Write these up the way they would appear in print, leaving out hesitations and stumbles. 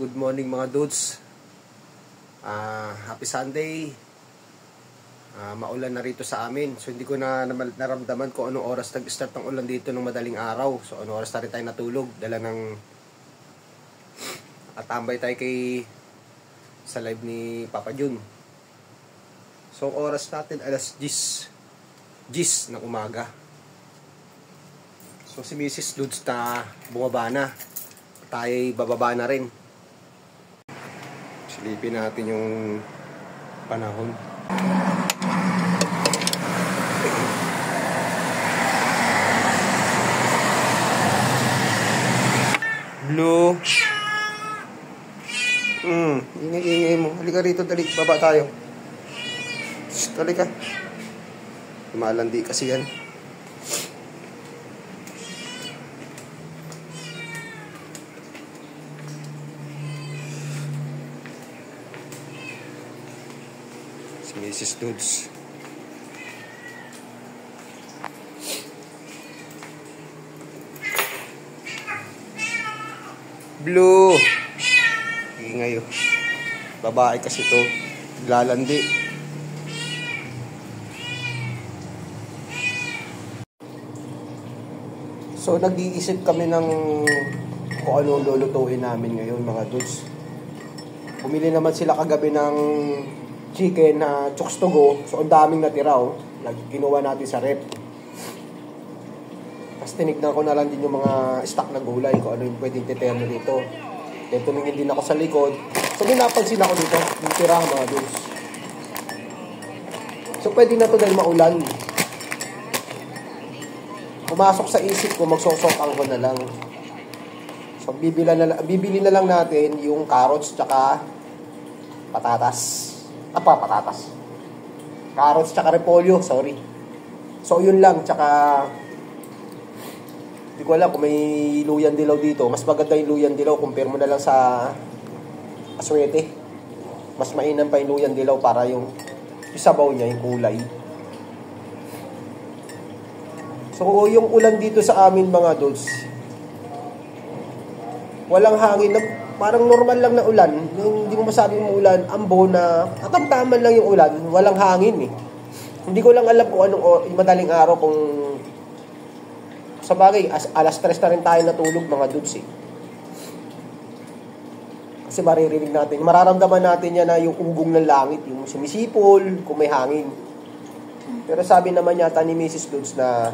Good morning mga dudes. Happy Sunday. Maulan na rito sa amin. So hindi ko na naramdaman kung anong oras nag-start ng ulan dito ng madaling araw. So anong oras na rin tayo natulog. Dala ng atambay tayo sa live ni Papa Jun. So oras natin alas 10 ng umaga. So si Mrs. Dudes na bumaba na. Tayo'y bababa na rin. Silipin natin yung panahon. Blue. Ingay mo. Halika rito, dali. Baba tayo. Shhh, halika. Malandi kasi yan. Si Mrs. Dudes. Blue. Ingay oh. Babae kasi to. Lalandi. So nag-iisip kami ng kung ano lulutuin namin ngayon mga dudes. Bumili naman sila kagabi ng chicken na chooks to go. So ang daming natira oh. Kinuha natin sa rep. Tapos tinignan ko na lang din yung mga stock na gulay kung ano yung pwedeng titerno dito. Then tumingin din ako sa likod. So may napansin ako dito, yung tira mga dudes. So pwede na to dahil maulan. Pumasok sa isip ko, magsosokang ko na lang. So bibili na lang natin yung carrots tsaka patatas. Patatas. Carrots tsaka repolyo, sorry. So yun lang, tsaka hindi ko alam kung may luyan dilaw dito. Mas maganda yung luyan dilaw. Compare mo na lang sa aswete. Mas mainam pa yung luyan dilaw para yung sabaw niya, yung kulay. So, yung ulan dito sa amin mga dudes, walang hangin. Parang normal lang na ulan. Yung hindi mo masabing ulan, ambo na katamtaman lang yung ulan. Walang hangin eh. Hindi ko lang alam kung anong madaling araw kung sa bagay, alas 3 na rin tayo natulog mga dudes eh. Kasi maririnig natin, mararamdaman natin yan na yung ugong ng langit, yung sumisipol, kung may hangin. Pero sabi naman yata ni Mrs. Dudes na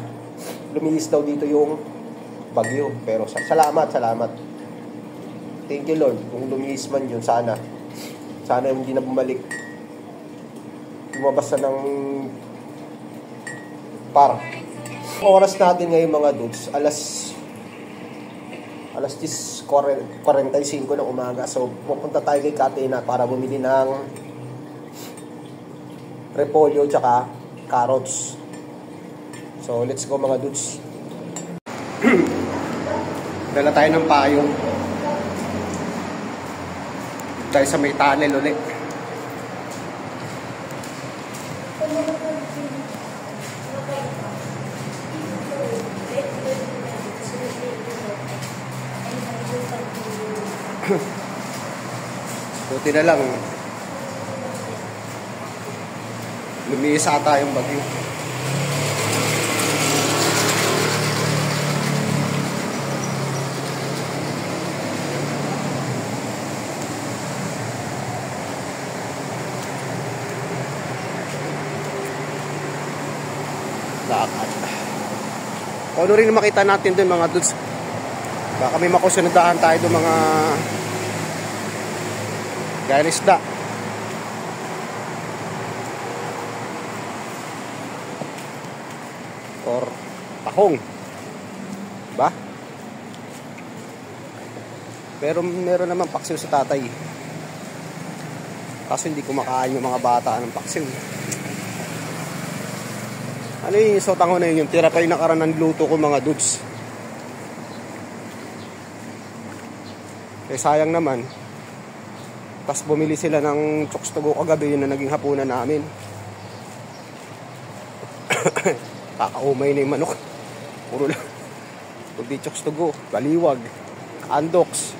lumilis daw dito yung bagyo. Pero salamat. Thank you Lord. Kung lumilis man yun, sana hindi na bumalik. Lumabas na ng oras natin ngayon mga dudes, alas 10:45 ng umaga. So, pupunta tayo kay Katina para bumili ng repolyo tsaka carrots. So, let's go mga dudes. Dala tayo ng payong. Tayo sa may tunnel ulit. Buti na lang lumiis ata yung bagyo. Lakad. Kung ano rin makita natin dun mga dudes, baka may makusunadahan tayo dun mga gaya ng isda. Or tahong. Diba? Pero meron naman paksiw sa tatay. Kaso hindi kumakain yung mga bata ng paksiw. Ano yung sotango na yun? Yung tira pa yung nakaraan ng luto ko mga dudes. Eh sayang naman. Tapos bumili sila ng chooks to go kagabi, yun na naging hapunan namin. Kakaumay na yung manok. Puro lang. Pag di chooks to go, baliwag, andoks.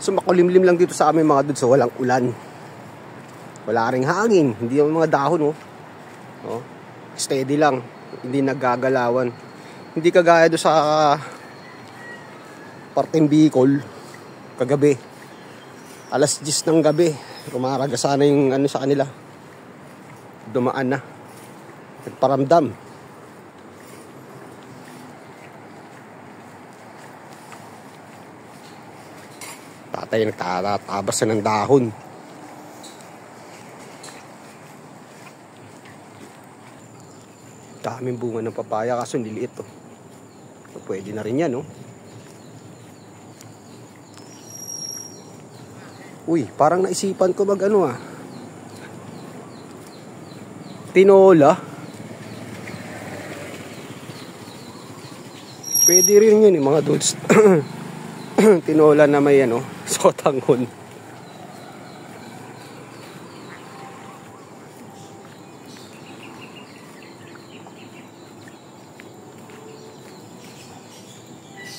So makulimlim lang dito sa amin mga dudes. So walang ulan. Wala ring hangin. Hindi yung mga dahon, oh. Oh. Steady lang. Hindi naggagalawan. Hindi kagaya doon sa parteng Bicol kagabi. Alas 10 ng gabi. Rumaraga sana yung ano sa kanila. Dumaan na. Nagparamdam. Tatay nagtatabas na ng dahon. Daming bunga ng papaya kaso niliit, oh. So, pwede na rin yan, oh. Uy, parang naisipan ko mag ano, tinola. Pwede rin yun, mga dudes. Tinola na may ano, sotanghon.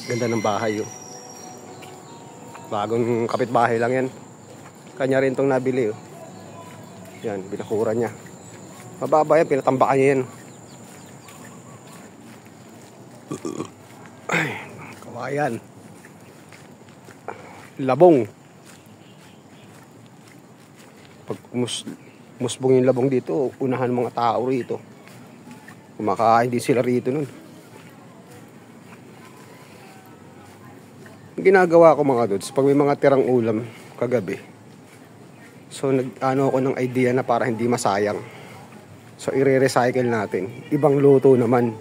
Ganda ng bahay, oh. Bagong kapitbahay lang yan. Kanya rin tong nabili, oh. Yan, binakura niya. Mababa yan, pinatambakan niya yan. Ay, kawayan. Labong. Pag musbong yung labong dito, unahan mga tao rito. Kumakain din sila rito nun. Ginagawa ko mga dudes, pag may mga tirang ulam kagabi, so nag-ano ako ng idea na para hindi masayang. So i-recycle natin. Ibang luto naman.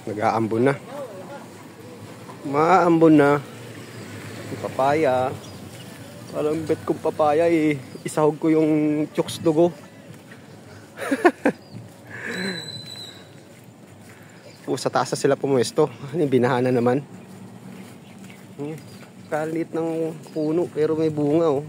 Nag-aambon na. Maambon na. Yung papaya. Parang bet kong papaya, isahog ko yung chokes dugo. Sa taas na sila pumuesto. Binahanan naman. Kalit ng puno pero may bunga, oh.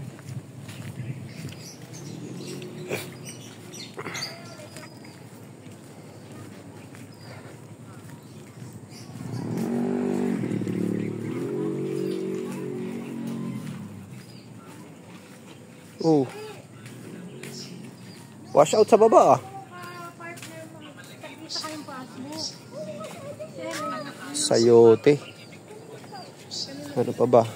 Oh. Wash out sa baba, ah. Sayote. Ano pa ba?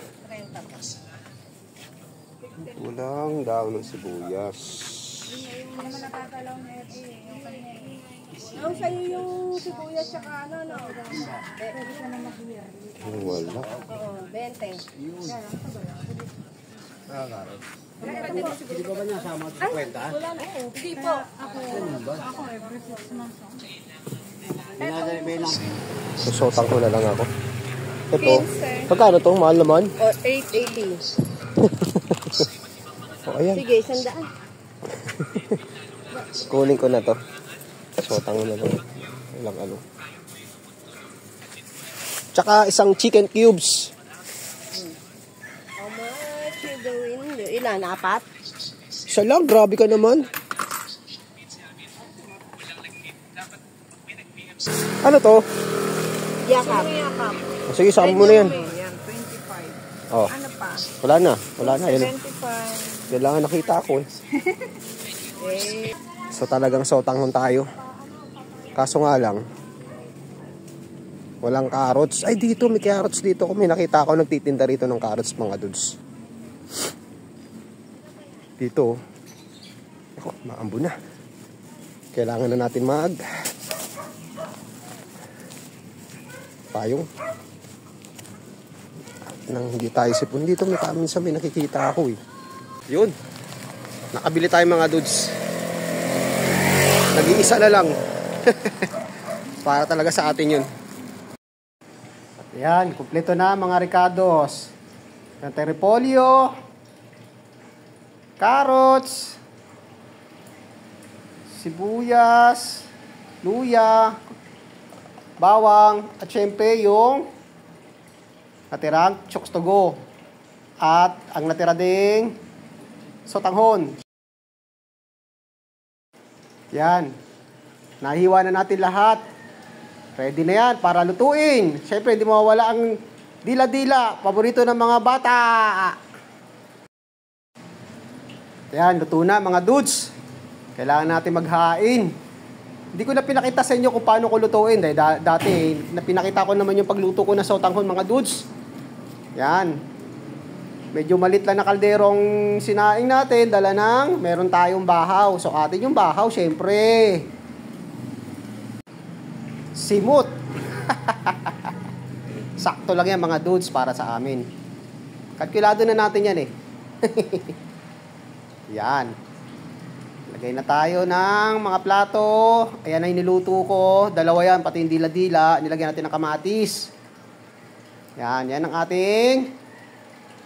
Walang daon ng sibuyas. Ang sa'yo yung sibuyas tsaka ano, no? Wala. Oo, 20. Hindi ba niya sama sa kwenta? Wala na eh. Hindi po. Ako every 6 months. Susotang ko na lang ako. Ito. Pagkano to? Mahal naman. O, 880. Oh, ayan. Sige, 100. Kunin ko na to. Sotang ko na lang. Ilang ano. Tsaka isang chicken cubes. How much you doing? Ilan? 4? Isa lang. Grabe ka naman. Ano to? Yakap. Sige, sama mo na yan. Yan, 25. Oh. Ano pa? Wala na. Wala na. Yan. 75. Kailangan nakita ako, eh. So talagang sotanghon tayo. Kaso nga lang, walang carrots. Ay, dito may carrots dito. Kung may nakita ako nagtitinda rito ng carrots, mga dudes. Dito. Ako, maambo na. Kailangan na natin payong. Nang hindi tayo sipon dito, may minsan may nakikita ako, eh. Yun. Nakabili tayo mga dudes. Nag-iisa na lang. Para talaga sa atin yun. At yan, kumpleto na mga Ricardos. Yung repolyo, carrots, sibuyas, luya, bawang, at syempre yung natirang chokes to go. At ang natira ding sotanghon. Yan. Nahiwa na natin lahat. Ready na yan para lutuin. Siyempre, hindi mawawala ang Dila-dila, paborito ng mga bata. Ayan, luto na mga dudes. Kailangan natin maghain. Hindi ko na pinakita sa inyo kung paano ko lutuin. Dahil dati, pinakita ko naman yung pagluto ko na sotanghon mga dudes. Yan. Medyo malit lang na kalderong sinaing natin. Dala ng, meron tayong bahaw. So atin yung bahaw, syempre. Simot. Sakto lang yan mga dudes para sa amin. Kalkulado na natin yan eh. Yan. Lagay na tayo ng mga plato. Ayan na yung niluto ko. Dalawa yan, pati yung dila-dila. Nilagyan natin ng kamatis. Yan, yan ang ating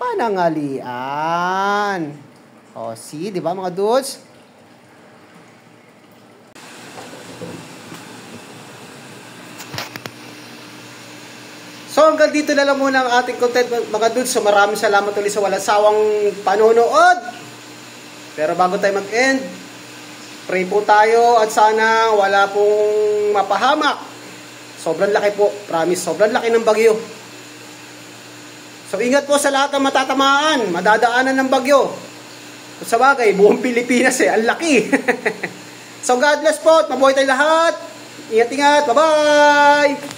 panangalian. O, see, di ba mga dudes? So hanggang dito na lang muna ang ating content mga dudes. So maraming salamat ulit sa walang sawang panonood. Pero bago tayo mag-end, pray po tayo at sana wala pong mapahamak. Sobrang laki po, promise, sobrang laki ng bagyo. So ingat po sa lahat ng matatamaan, madadaanan ng bagyo. Sa bagay, buong Pilipinas ang laki. So God bless po at mabuhay tayong lahat. Ingat-ingat, bye-bye!